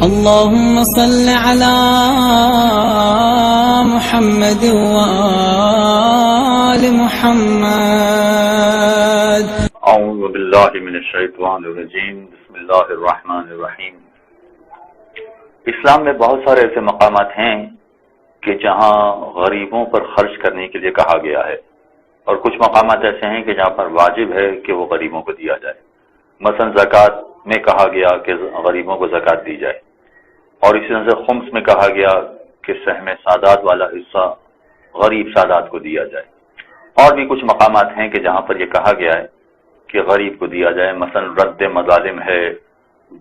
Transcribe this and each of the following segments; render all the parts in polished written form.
اللهم صل على محمد وآل محمد. اعوذ باللہ من الشیطان الرجیم. بسم اللہ الرحمن الرحیم. اسلام میں بہت سارے ایسے مقامات ہیں کہ جہاں غریبوں پر خرچ کرنے کے لیے کہا گیا ہے، اور کچھ مقامات ایسے ہیں کہ جہاں پر واجب ہے کہ وہ غریبوں کو دیا جائے. مثلا زکوٰۃ میں کہا گیا کہ غریبوں کو زکوٰۃ دی جائے، اور اسی طرح سے خمس میں کہا گیا کہ سہم سادات والا حصہ غریب سادات کو دیا جائے. اور بھی کچھ مقامات ہیں کہ جہاں پر یہ کہا گیا ہے کہ غریب کو دیا جائے، مثلا رد مظالم ہے،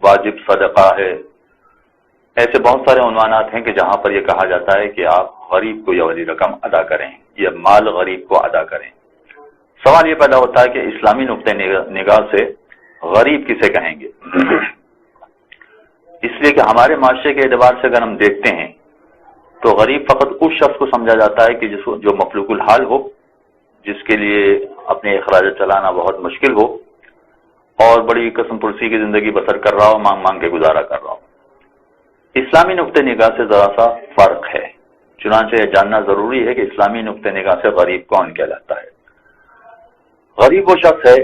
واجب صدقہ ہے. ایسے بہت سارے عنوانات ہیں کہ جہاں پر یہ کہا جاتا ہے کہ آپ غریب کو یہ والی رقم ادا کریں، یہ مال غریب کو ادا کریں. سوال یہ پیدا ہوتا ہے کہ اسلامی نقطۂ نگاہ سے غریب کسے کہیں گے؟ اس لیے کہ ہمارے معاشرے کے اعتبار سے اگر ہم دیکھتے ہیں تو غریب فقط اس شخص کو سمجھا جاتا ہے کہ جو مفلوک الحال ہو، جس کے لیے اپنے اخراجات چلانا بہت مشکل ہو، اور بڑی قسم پرسی کی زندگی بسر کر رہا ہو، مانگ مانگ کے گزارا کر رہا ہو. اسلامی نقطۂ نگاہ سے ذرا سا فرق ہے، چنانچہ یہ جاننا ضروری ہے کہ اسلامی نقطۂ نگاہ سے غریب کون کہلاتا ہے. غریب وہ شخص ہے،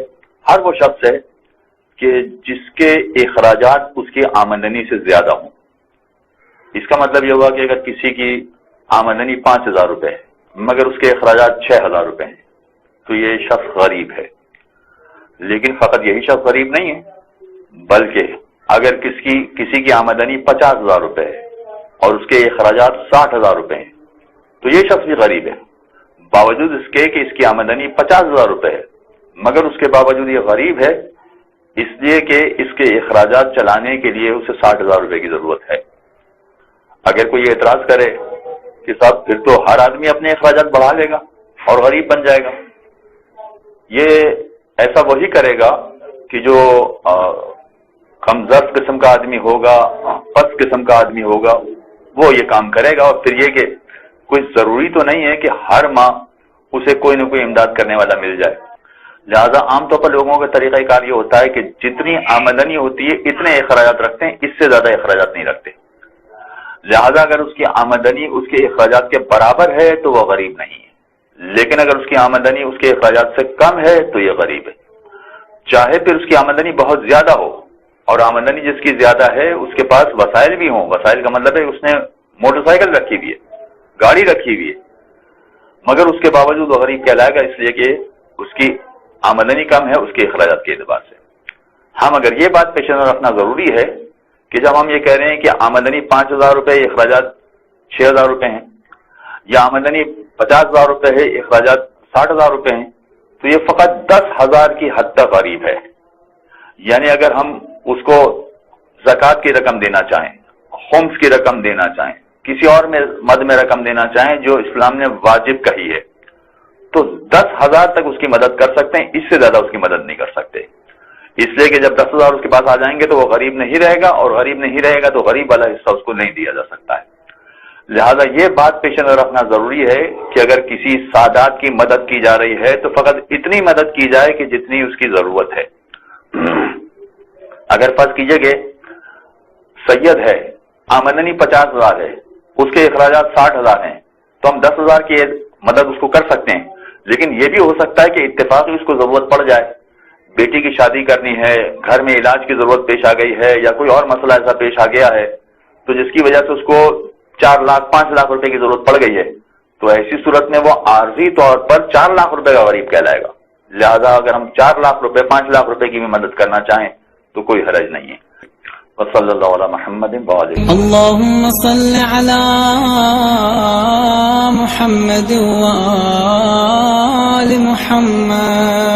ہر وہ شخص ہے کہ جس کے اخراجات اس کی آمدنی سے زیادہ ہوں. اس کا مطلب یہ ہوا کہ اگر کسی کی آمدنی 5,000 روپے ہے مگر اس کے اخراجات 6,000 روپے ہیں تو یہ شخص غریب ہے. لیکن فقط یہی شخص غریب نہیں ہے، بلکہ اگر کسی کی آمدنی 50,000 روپے ہے اور اس کے اخراجات 60,000 روپے ہیں تو یہ شخص بھی غریب ہے. باوجود اس کے کہ اس کی آمدنی 50,000 روپے ہے مگر اس کے باوجود یہ غریب ہے، اس لیے کہ اس کے اخراجات چلانے کے لیے اسے 60,000 روپے کی ضرورت ہے. اگر کوئی اعتراض کرے کہ صاحب پھر تو ہر آدمی اپنے اخراجات بڑھا لے گا اور غریب بن جائے گا، یہ ایسا وہی کرے گا کہ جو کمزور قسم کا آدمی ہوگا، پست قسم کا آدمی ہوگا، وہ یہ کام کرے گا. اور پھر یہ کہ کوئی ضروری تو نہیں ہے کہ ہر ماہ اسے کوئی نہ کوئی امداد کرنے والا مل جائے. لہذا عام طور پر لوگوں کا طریقہ کار یہ ہوتا ہے کہ جتنی آمدنی ہوتی ہے اتنے اخراجات رکھتے ہیں، اس سے زیادہ اخراجات نہیں رکھتے. لہذا اگر اس کی آمدنی اس کے اخراجات کے برابر ہے تو وہ غریب نہیں ہے، لیکن اگر اس کی آمدنی اس کے اخراجات سے کم ہے تو یہ غریب ہے. چاہے پھر اس کی آمدنی بہت زیادہ ہو، اور آمدنی جس کی زیادہ ہے اس کے پاس وسائل بھی ہوں. وسائل کا مطلب ہے اس نے موٹر سائیکل رکھی ہوئی ہے، گاڑی رکھی ہوئی ہے، مگر اس کے باوجود وہ غریب کہلائے گا، اس لیے کہ اس کی آمدنی کم ہے اس کے اخراجات کے اعتبار سے. ہم اگر یہ بات پیش نظر رکھنا ضروری ہے کہ جب ہم یہ کہہ رہے ہیں کہ آمدنی 5,000 روپے اخراجات 6,000 روپے ہیں، یا آمدنی 50,000 روپے ہے اخراجات 60,000 روپے ہیں، تو یہ فقط 10,000 کی حد تک غریب ہے. یعنی اگر ہم اس کو زکوٰۃ کی رقم دینا چاہیں، خمس کی رقم دینا چاہیں، کسی اور مد میں رقم دینا چاہیں جو اسلام نے واجب کہی ہے، تو 10,000 تک اس کی مدد کر سکتے ہیں، اس سے زیادہ اس کی مدد نہیں کر سکتے. اس لیے کہ جب 10,000 اس کے پاس آ جائیں گے تو وہ غریب نہیں رہے گا، اور غریب نہیں رہے گا تو غریب والا حصہ اس کو نہیں دیا جا سکتا ہے. لہذا یہ بات پیش نظر رکھنا ضروری ہے کہ اگر کسی سادات کی مدد کی جا رہی ہے تو فقط اتنی مدد کی جائے کہ جتنی اس کی ضرورت ہے. اگر فرض کیجئے کہ سید ہے، آمدنی 50,000 ہے، اس کے اخراجات 60,000 ہیں، تو ہم 10,000 کی مدد اس کو کر سکتے ہیں. لیکن یہ بھی ہو سکتا ہے کہ اتفاقی اس کو ضرورت پڑ جائے، بیٹی کی شادی کرنی ہے، گھر میں علاج کی ضرورت پیش آ گئی ہے، یا کوئی اور مسئلہ ایسا پیش آ گیا ہے تو جس کی وجہ سے اس کو 4 لاکھ 5 لاکھ روپے کی ضرورت پڑ گئی ہے، تو ایسی صورت میں وہ عارضی طور پر 4 لاکھ روپے کا غریب کہلائے گا. لہذا اگر ہم 4 لاکھ روپے 5 لاکھ روپے کی بھی مدد کرنا چاہیں تو کوئی حرج نہیں ہے. وصلی اللہ علی محمد اللهم صل على محمد وآل محمد.